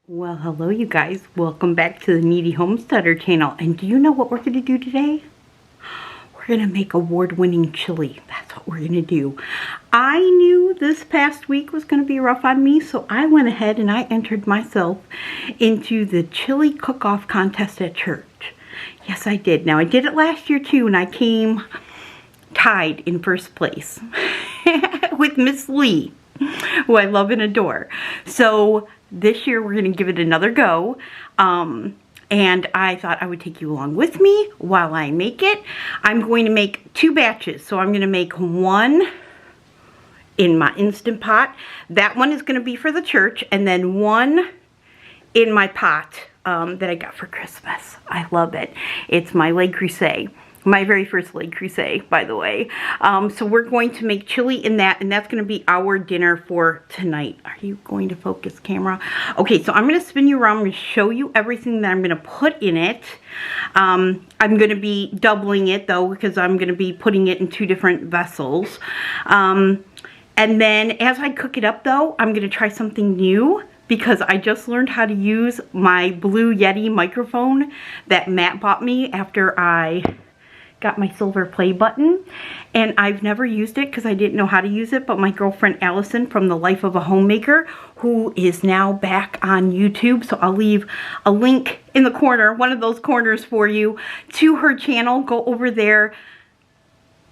Well, hello you guys. Welcome back to the Kneady Homesteader channel. And do you know what we're going to do today? We're going to make award-winning chili. That's what we're going to do. I knew this past week was going to be rough on me, so I went ahead and I entered myself into the chili cook-off contest at church. Yes, I did. Now, I did it last year too, and I came tied in first place with Miss Lee, who I love and adore. So this year we're going to give it another go, and I thought I would take you along with me while I make it. I'm going to make 2 batches, so I'm going to make one in my Instant Pot. That one is going to be for the church, and then one in my pot that I got for Christmas. I love it. It's my Le Creuset. My very first Le Creuset, by the way. So we're going to make chili in that, and that's going to be our dinner for tonight. Are you going to focus, camera? Okay, so I'm going to spin you around and show you everything that I'm going to put in it. I'm going to be doubling it, though, because I'm going to be putting it in 2 different vessels. And then as I cook it up, though, I'm going to try something new, because I just learned how to use my Blue Yeti microphone that Matt bought me after I got my silver play button, and I've never used it because I didn't know how to use it, but my girlfriend Allison from The Life of a Homemaker, who is now back on YouTube, so I'll leave a link in the corner, one of those corners for you, to her channel. Go over there,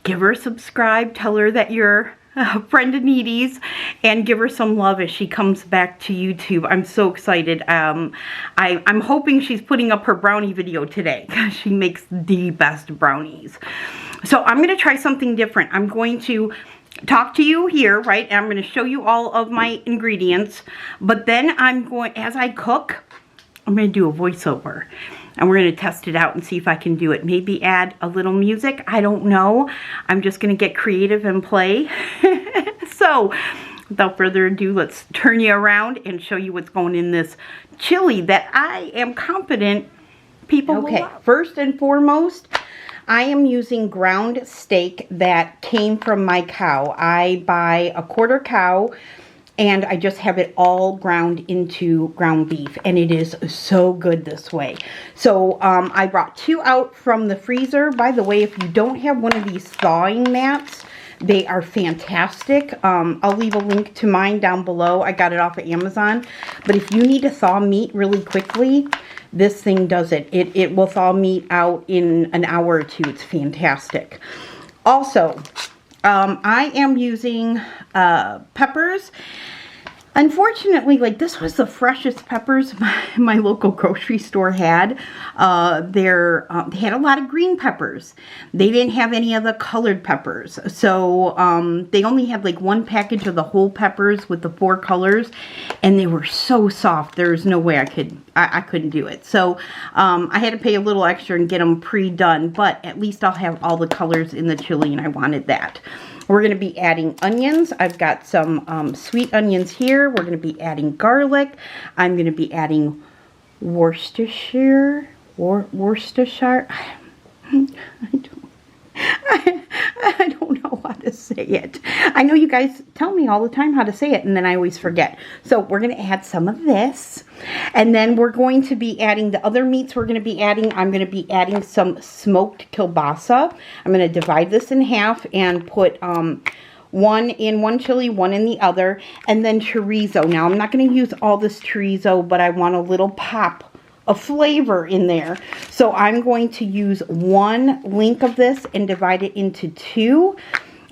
give her a subscribe, tell her that you're a friend of Kneady's, and give her some love as she comes back to YouTube. I'm so excited. I'm hoping she's putting up her brownie video today, because she makes the best brownies. So I'm going to try something different. I'm going to talk to you here, right? And I'm going to show you all of my ingredients, but then I'm going, as I cook, I'm going to do a voiceover. And we're going to test it out and see if I can do it. Maybe add a little music. I don't know. I'm just going to get creative and play. So, without further ado, let's turn you around and show you what's going in this chili that I am confident people will love. First and foremost, I am using ground steak that came from my cow. I buy a quarter cow, and I just have it all ground into ground beef, and it is so good this way. So I brought 2 out from the freezer. By the way, if you don't have one of these thawing mats, they are fantastic. I'll leave a link to mine down below. I got it off of Amazon. But if you need to thaw meat really quickly, this thing does it. It will thaw meat out in an hour or 2. It's fantastic. Also, I am using peppers. Unfortunately, like, this was the freshest peppers my local grocery store had. They had a lot of green peppers. They didn't have any of the colored peppers. So they only had like 1 package of the whole peppers with the 4 colors, and they were so soft. There's no way I couldn't do it. So I had to pay a little extra and get them pre-done, but at least I'll have all the colors in the chili, and I wanted that. We're going to be adding onions. I've got some sweet onions here. We're going to be adding garlic. I'm going to be adding Worcestershire. I don't know how to say it. I know you guys tell me all the time how to say it, and then I always forget. So we're going to add some of this, and then we're going to be adding the other meats we're going to be adding. I'm going to be adding some smoked kielbasa. I'm going to divide this in half and put one in one chili, one in the other, and then chorizo. Now, I'm not going to use all this chorizo, but I want a little pop of flavor in there. So I'm going to use 1 link of this and divide it into 2.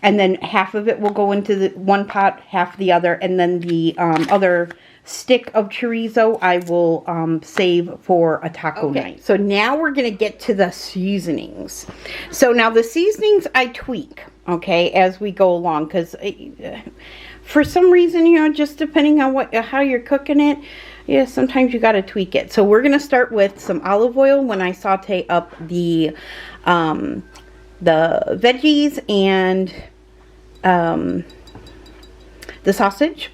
And then half of it will go into the one pot, half the other. And then the other stick of chorizo I will save for a taco night. So now we're going to get to the seasonings. So now the seasonings I tweak, okay, as we go along. Because for some reason, you know, just depending on how you're cooking it, yeah, sometimes you got to tweak it. So we're going to start with some olive oil when I saute up the veggies and the sausage.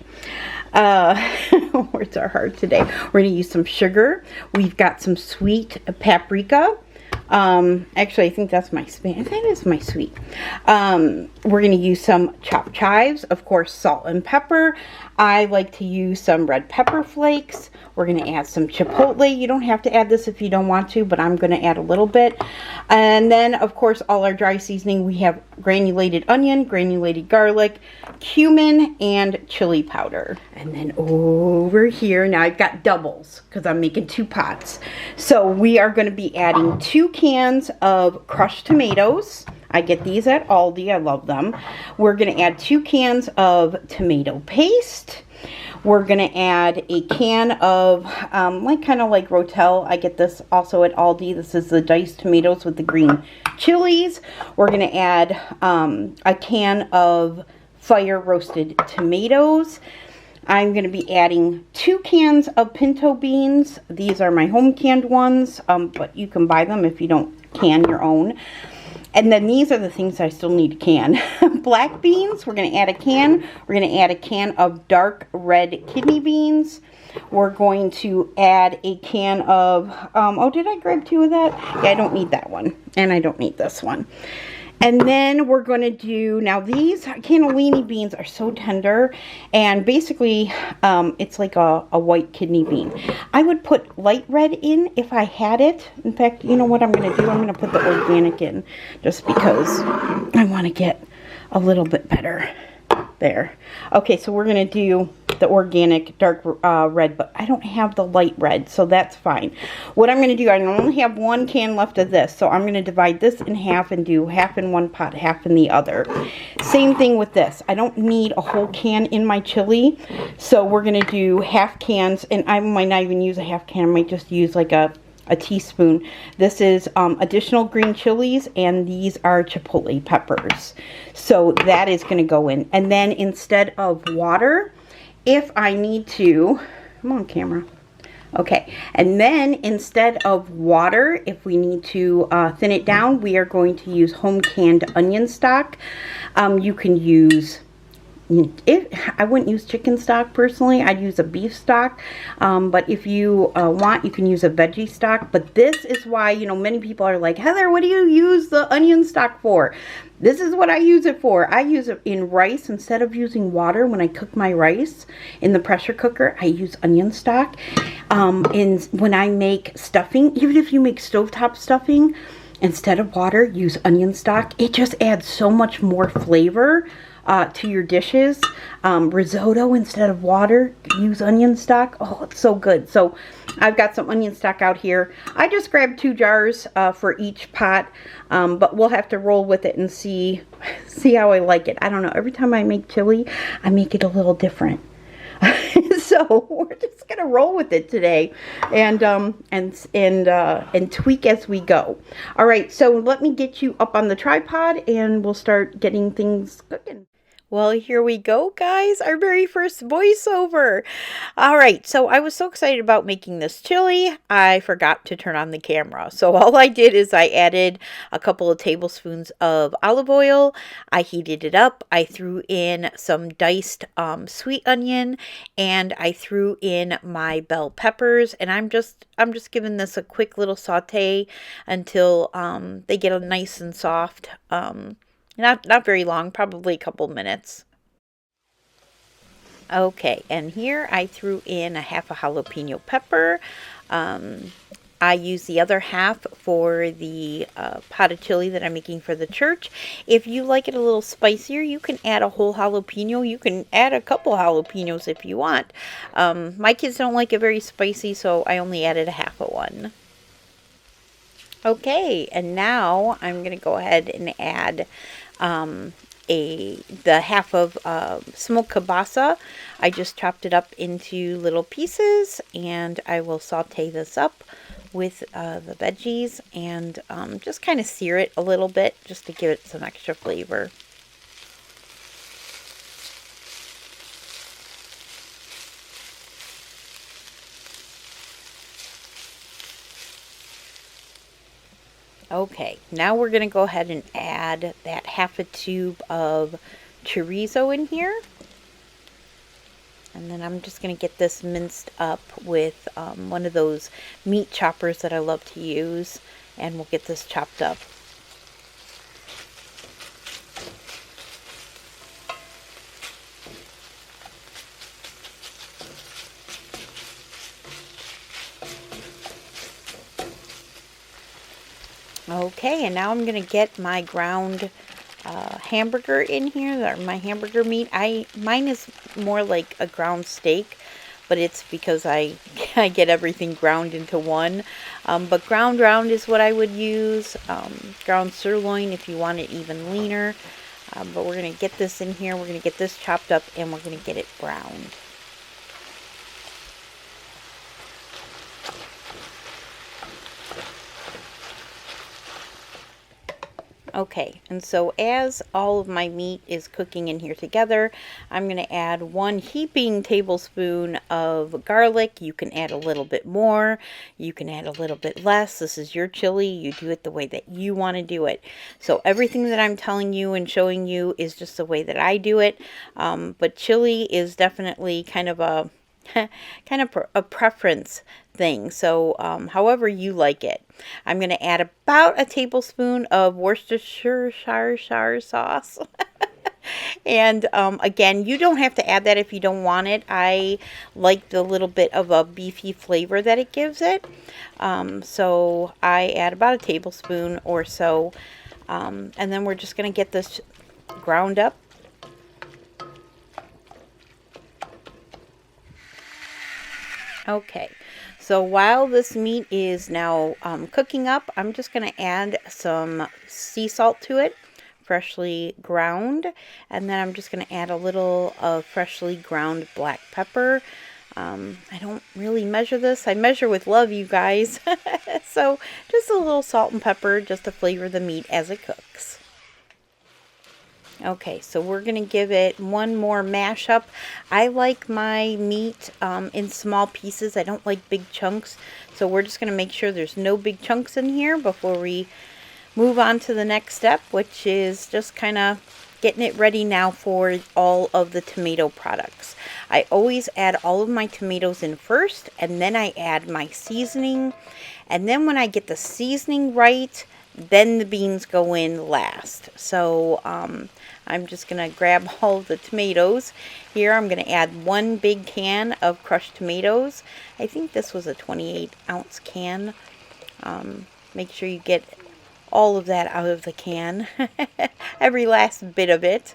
Words are hard today. We're going to use some sugar. We've got some sweet paprika. Actually, I think that's my Spanish. That is my sweet. We're going to use some chopped chives, of course, salt and pepper. I like to use some red pepper flakes. We're going to add some chipotle. You don't have to add this if you don't want to, but I'm going to add a little bit. And then, of course, all our dry seasoning. We have granulated onion, granulated garlic, cumin, and chili powder. And then over here, now I've got doubles because I'm making 2 pots. So we are going to be adding 2 cans of crushed tomatoes. I get these at Aldi. I love them. We're going to add 2 cans of tomato paste. We're going to add a can of, kind of like Rotel. I get this also at Aldi. This is the diced tomatoes with the green chilies. We're going to add a can of fire roasted tomatoes. I'm going to be adding 2 cans of pinto beans. These are my home canned ones, but you can buy them if you don't can your own. And then these are the things I still need to can. Black beans, we're going to add a can. We're going to add a can of dark red kidney beans. We're going to add a can of, oh, did I grab 2 of that? Yeah, I don't need that one. And I don't need this one. And then we're going to do, now these cannellini beans are so tender, and basically it's like a white kidney bean. I would put light red in if I had it. In fact, you know what I'm going to do? I'm going to put the organic in just because I want to get a little bit better there. Okay, so we're going to do the organic dark red, but I don't have the light red, so that's fine. What I'm going to do, I only have 1 can left of this, so I'm going to divide this in half and do half in one pot, half in the other. Same thing with this. I don't need a whole can in my chili, so we're going to do half cans, and I might not even use a half can. I might just use like a teaspoon. This is additional green chilies, and these are chipotle peppers. So that is going to go in. And then instead of water, if I need to, come on camera. Okay, and then instead of water, if we need to thin it down, we are going to use home canned onion stock. You can use, I wouldn't use chicken stock personally. I'd use a beef stock, but if you want, you can use a veggie stock. But this is why, you know, many people are like, Heather, what do you use the onion stock for? This is what I use it for. I use it in rice. Instead of using water when I cook my rice in the pressure cooker, I use onion stock. And when I make stuffing, even if you make stovetop stuffing, instead of water, use onion stock. It just adds so much more flavor to your dishes. Risotto, instead of water, use onion stock. Oh, it's so good. So I've got some onion stock out here. I just grabbed 2 jars for each pot, but we'll have to roll with it and see how I like it. I don't know. Every time I make chili, I make it a little different. So we're just gonna roll with it today, and tweak as we go. All right, so let me get you up on the tripod, and we'll start getting things cooking. Well, here we go, guys. Our very first voiceover. All right, so I was so excited about making this chili, I forgot to turn on the camera. So all I did is I added a couple of tablespoons of olive oil. I heated it up. I threw in some diced sweet onion, and I threw in my bell peppers. And I'm just giving this a quick little saute until they get nice and soft. Not very long, probably a couple minutes. Okay, and here I threw in a half a jalapeno pepper. I use the other half for the pot of chili that I'm making for the church. If you like it a little spicier, you can add a whole jalapeno. You can add a couple jalapenos if you want. My kids don't like it very spicy, so I only added a half of one. Okay, and now I'm going to go ahead and add the half of smoked kielbasa. I just chopped it up into little pieces, and I will saute this up with the veggies and just kind of sear it a little bit just to give it some extra flavor. Okay, now we're going to go ahead and add that half a tube of chorizo in here. And then I'm just going to get this minced up with one of those meat choppers that I love to use. and we'll get this chopped up. Okay, and now I'm going to get my ground hamburger in here, or my hamburger meat. Mine is more like a ground steak, but it's because I get everything ground into one. But ground round is what I would use. Ground sirloin if you want it even leaner. But we're going to get this in here. We're going to get this chopped up, and we're going to get it browned. Okay, and so as all of my meat is cooking in here together, I'm going to add 1 heaping tablespoon of garlic. You can add a little bit more, you can add a little bit less. This is your chili. You do it the way that you want to do it. So everything that I'm telling you and showing you is just the way that I do it. But chili is definitely kind of a preference thing. So however you like it. I'm going to add about a tablespoon of Worcestershire sauce. And again, you don't have to add that if you don't want it. I like the little bit of a beefy flavor that it gives it. So I add about a tablespoon or so. And then we're just going to get this ground up. Okay, so while this meat is now cooking up, I'm just going to add some sea salt to it, freshly ground, and then I'm just going to add a little of freshly ground black pepper. I don't really measure this. I measure with love, you guys. So just a little salt and pepper just to flavor the meat as it cooks. Okay, so we're going to give it one more mash up. I like my meat in small pieces. I don't like big chunks. So we're just going to make sure there's no big chunks in here before we move on to the next step, which is just kind of getting it ready now for all of the tomato products. I always add all of my tomatoes in first, and then I add my seasoning. And then when I get the seasoning right, then the beans go in last. So I'm just going to grab all of the tomatoes. Here I'm going to add 1 big can of crushed tomatoes. I think this was a 28-ounce can. Make sure you get all of that out of the can. Every last bit of it.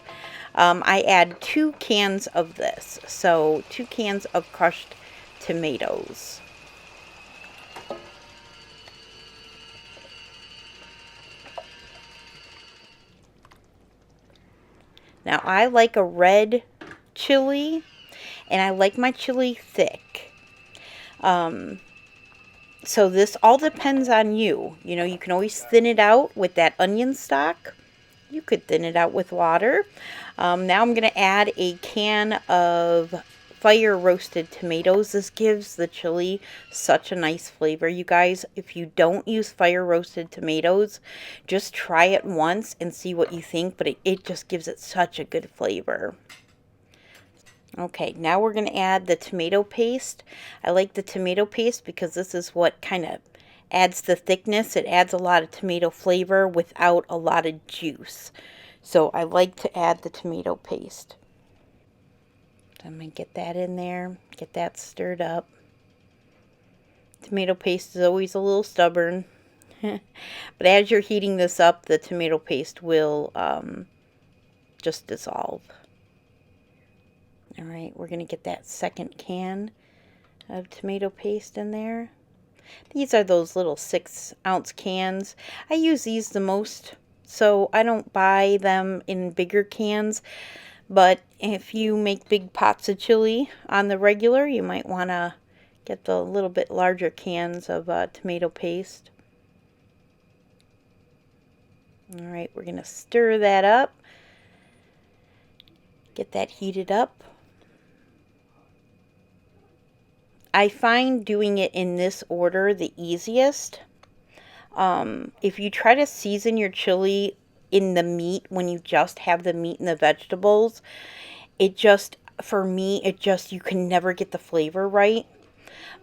I add 2 cans of this. So 2 cans of crushed tomatoes. Now, I like a red chili, and I like my chili thick. So this all depends on you. You know, you can always thin it out with that onion stock. You could thin it out with water. Now I'm going to add a can of fire roasted tomatoes. This gives the chili such a nice flavor, you guys. If you don't use fire roasted tomatoes, just try it once and see what you think, but it just gives it such a good flavor. Okay, now we're going to add the tomato paste. I like the tomato paste because this is what kind of adds the thickness. It adds a lot of tomato flavor without a lot of juice. So I like to add the tomato paste. I'm going to get that in there, get that stirred up. Tomato paste is always a little stubborn. But as you're heating this up, the tomato paste will just dissolve. Alright, we're going to get that second can of tomato paste in there. These are those little 6-ounce cans. I use these the most, so I don't buy them in bigger cans. But if you make big pots of chili on the regular, you might want to get the little bit larger cans of tomato paste. Alright, we're going to stir that up. Get that heated up. I find doing it in this order the easiest. If you try to season your chili in the meat when you just have the meat and the vegetables, for me, you can never get the flavor right.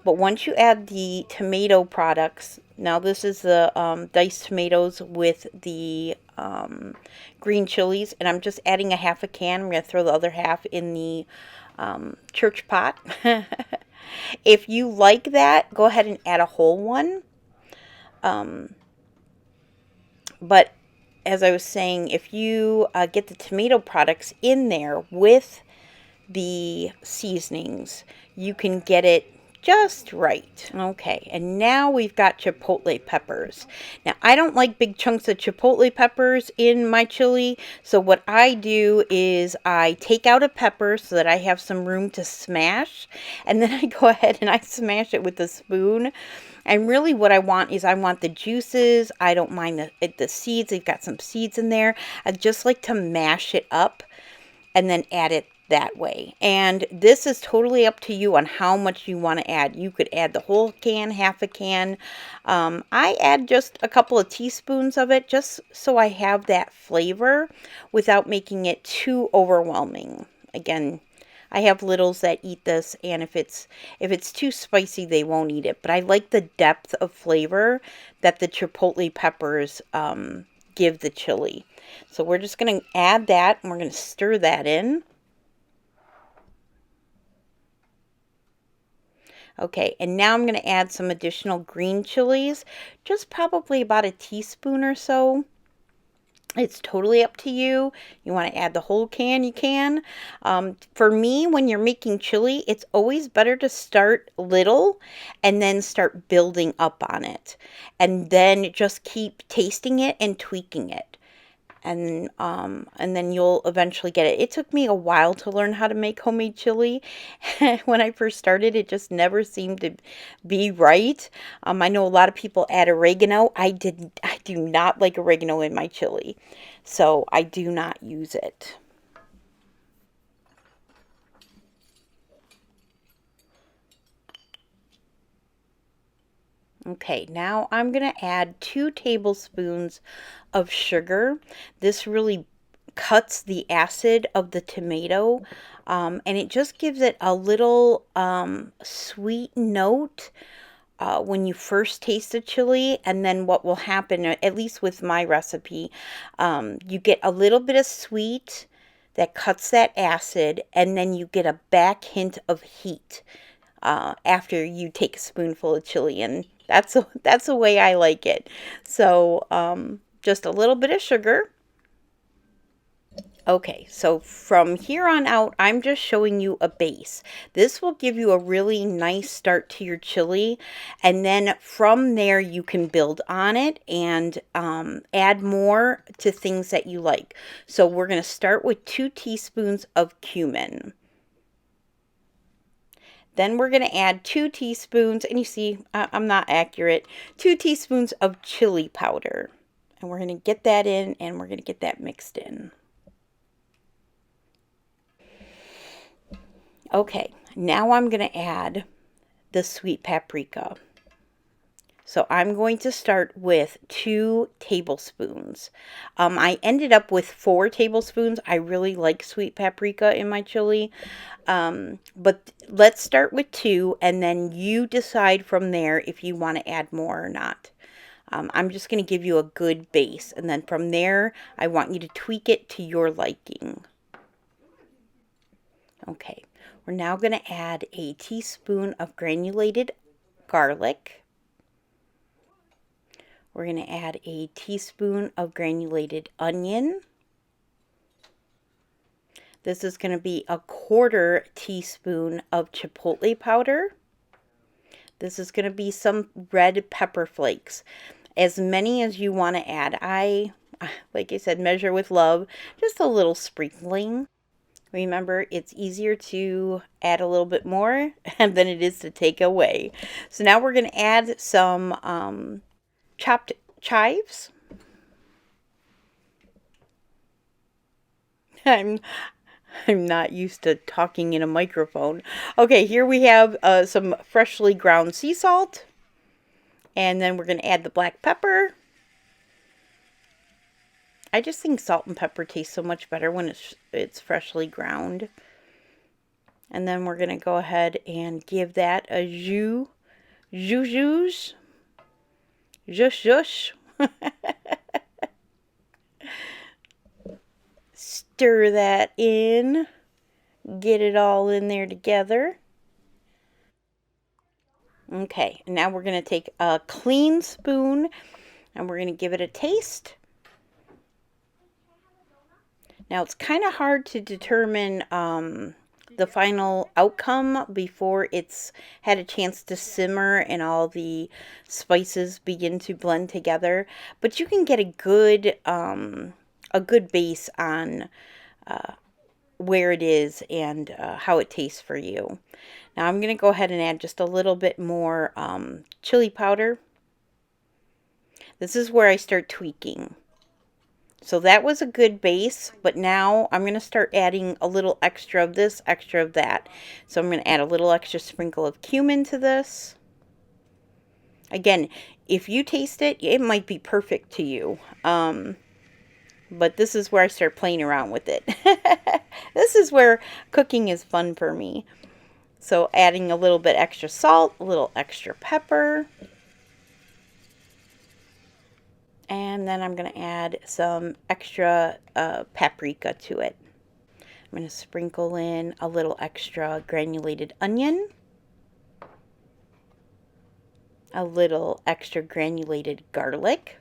But once you add the tomato products, now this is the diced tomatoes with the green chilies, and I'm just adding a half a can. I'm going to throw the other half in the church pot. If you like that, go ahead and add a whole one. But as I was saying, if you get the tomato products in there with the seasonings, you can get it just right. Okay, and now we've got chipotle peppers. Now, I don't like big chunks of chipotle peppers in my chili, so what I do is I take out a pepper so that I have some room to smash, and then I go ahead and I smash it with a spoon. And really what I want is I want the juices. I don't mind the seeds. They've got some seeds in there. I just like to mash it up and then add it that way. And this is totally up to you on how much you want to add. You could add the whole can, half a can. I add just a couple of teaspoons of it just so I have that flavor without making it too overwhelming. Again, I have littles that eat this, and if it's too spicy, they won't eat it. But I like the depth of flavor that the chipotle peppers give the chili. So we're just going to add that, and we're going to stir that in. Okay, and now I'm going to add some additional green chilies, just probably about a teaspoon or so. It's totally up to you. You want to add the whole can, you can. For me, when you're making chili, it's always better to start little and then start building up on it. And then just keep tasting it and tweaking it. And then you'll eventually get it. It took me a while to learn how to make homemade chili. When I first started, it just never seemed to be right. I know a lot of people add oregano. I do not like oregano in my chili, so I do not use it. Okay, now I'm going to add 2 tablespoons of sugar. This really cuts the acid of the tomato, and it just gives it a little sweet note when you first taste the chili. And then what will happen, at least with my recipe, you get a little bit of sweet that cuts that acid, and then you get a back hint of heat after you take a spoonful of chili, and that's the way I like it. So just a little bit of sugar. Okay, so from here on out, I'm just showing you a base. This will give you a really nice start to your chili, and then from there you can build on it and add more to things that you like. So we're going to start with 2 teaspoons of cumin. Then we're going to add 2 teaspoons, and you see, I'm not accurate, 2 teaspoons of chili powder. And we're going to get that in, and we're going to get that mixed in. Okay, now I'm going to add the sweet paprika. So I'm going to start with 2 tablespoons. I ended up with 4 tablespoons. I really like sweet paprika in my chili. But let's start with 2, and then you decide from there if you want to add more or not. I'm just going to give you a good base, and then from there, I want you to tweak it to your liking. Okay, we're now going to add a teaspoon of granulated garlic. We're going to add a teaspoon of granulated onion. This is going to be a 1/4 teaspoon of chipotle powder. This is going to be some red pepper flakes. As many as you want to add. Like I said, measure with love. Just a little sprinkling. Remember, it's easier to add a little bit more than it is to take away. So now we're going to add some chopped chives. I'm not used to talking in a microphone. Okay, here we have some freshly ground sea salt. And then we're going to add the black pepper. I just think salt and pepper taste so much better when it's freshly ground. And then we're going to go ahead and give that a jus Zhuzh. Zhush zhush. Stir that in. Get it all in there together. Okay, and now we're going to take a clean spoon and we're going to give it a taste. Now it's kind of hard to determine the final outcome before it's had a chance to simmer and all the spices begin to blend together, but you can get a good base on where it is and how it tastes for you. Now I'm going to go ahead and add just a little bit more chili powder. This is where I start tweaking. So that was a good base, but now I'm going to start adding a little extra of this, extra of that. So I'm going to add a little extra sprinkle of cumin to this. Again, if you taste it, it might be perfect to you. But this is where I start playing around with it. This is where cooking is fun for me. So adding a little bit extra salt, a little extra pepper. And then I'm going to add some extra paprika to it. I'm going to sprinkle in a little extra granulated onion. A little extra granulated garlic.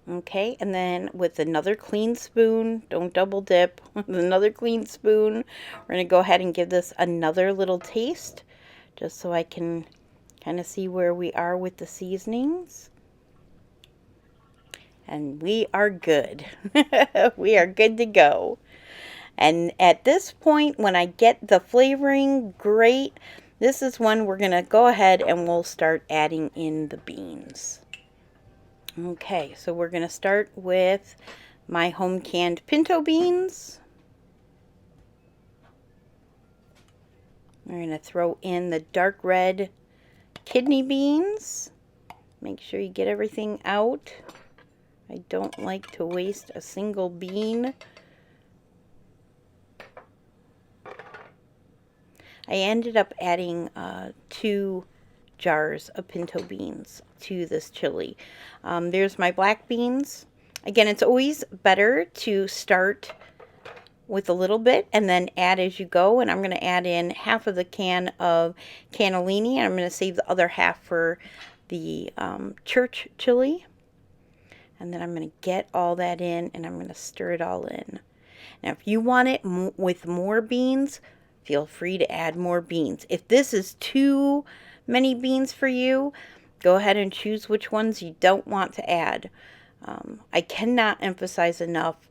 Okay, and then with another clean spoon, don't double dip, with another clean spoon, we're going to go ahead and give this another little taste, just so I can kind of see where we are with the seasonings. And we are good. We are good to go. And at this point, when I get the flavoring great, this is when we're going to go ahead and we'll start adding in the beans. Okay, so we're going to start with my home canned pinto beans. We're going to throw in the dark red kidney beans. Make sure you get everything out. I don't like to waste a single bean. I ended up adding 2 jars of pinto beans to this chili. There's my black beans. Again, it's always better to start with a little bit and then add as you go. And I'm going to add in half of the can of cannellini, and I'm going to save the other half for the church chili. And then I'm going to get all that in and I'm going to stir it all in. Now, if you want it with more beans, feel free to add more beans. If this is too many beans for you, go ahead and choose which ones you don't want to add. I cannot emphasize enough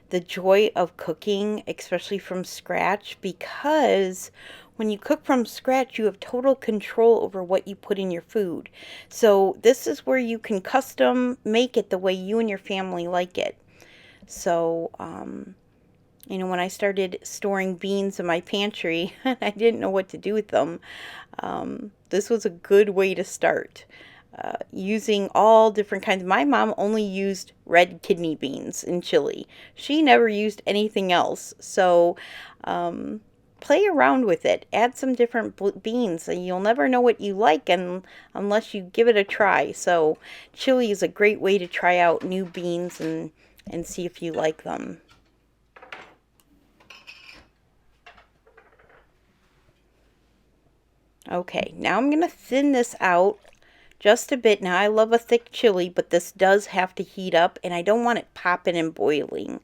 the joy of cooking, especially from scratch, because when you cook from scratch, you have total control over what you put in your food. So this is where you can custom make it the way you and your family like it. So, you know, when I started storing beans in my pantry, I didn't know what to do with them. This was a good way to start. Using all different kinds. My mom only used red kidney beans in chili. She never used anything else. So, play around with it. Add some different beans. You'll never know what you like unless you give it a try. So chili is a great way to try out new beans and see if you like them. Okay, now I'm going to thin this out just a bit. Now I love a thick chili, but this does have to heat up and I don't want it popping and boiling.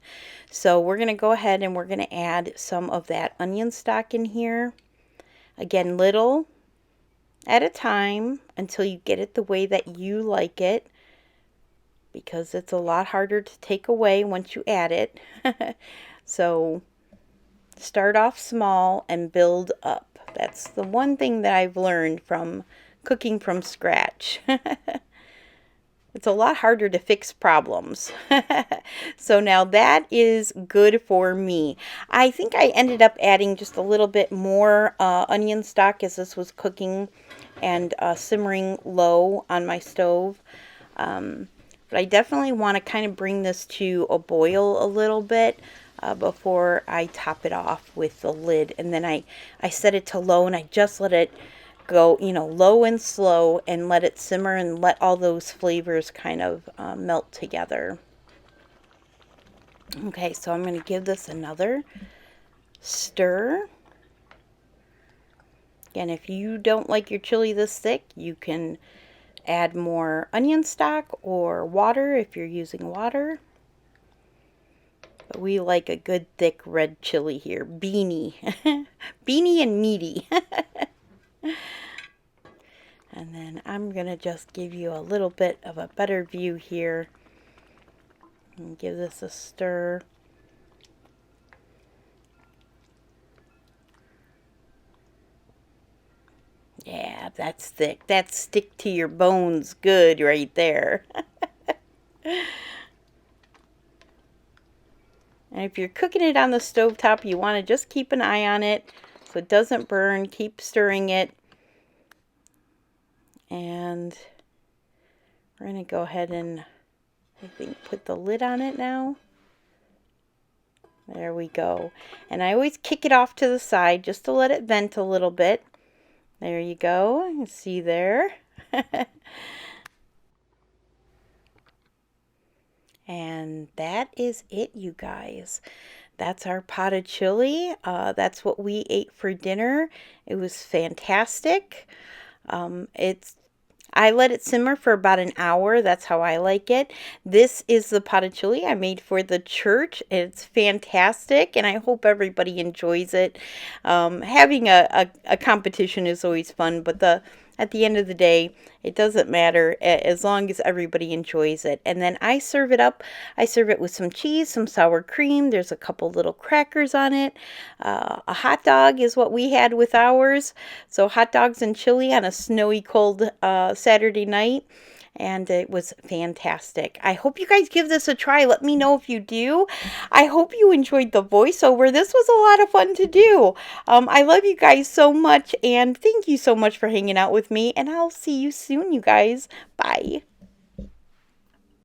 So we're going to go ahead and we're going to add some of that onion stock in here. Again, little at a time until you get it the way that you like it, because it's a lot harder to take away once you add it. So start off small and build up. That's the one thing that I've learned from cooking from scratch. It's a lot harder to fix problems. So now that is good for me. I think I ended up adding just a little bit more onion stock as this was cooking and simmering low on my stove. But I definitely want to kind of bring this to a boil a little bit before I top it off with the lid. And then I set it to low and I just let it go, you know, low and slow and let it simmer and let all those flavors kind of melt together. Okay, so I'm going to give this another stir. Again, if you don't like your chili this thick, you can add more onion stock or water if you're using water. But we like a good thick red chili here. Beany. Beany and meaty. And then I'm going to just give you a little bit of a better view here. And give this a stir. Yeah, that's thick. That's stick to your bones good right there. And if you're cooking it on the stovetop, you want to just keep an eye on it so it doesn't burn. Keep stirring it. And we're going to go ahead and, I think, put the lid on it now. There we go. And I always kick it off to the side just to let it vent a little bit. There you go. You see there. And that is it, you guys. That's our pot of chili. That's what we ate for dinner. It was fantastic. I let it simmer for about an hour. That's how I like it. This is the pot of chili I made for the church. It's fantastic, and I hope everybody enjoys it. Having a competition is always fun, but at the end of the day, it doesn't matter as long as everybody enjoys it. And then I serve it up. I serve it with some cheese, some sour cream. There's a couple little crackers on it. A hot dog is what we had with ours. So hot dogs and chili on a snowy, cold Saturday night. And it was fantastic. I hope you guys give this a try. Let me know if you do. I hope you enjoyed the voiceover. This was a lot of fun to do. I love you guys so much, and thank you so much for hanging out with me, and I'll see you soon, you guys. Bye.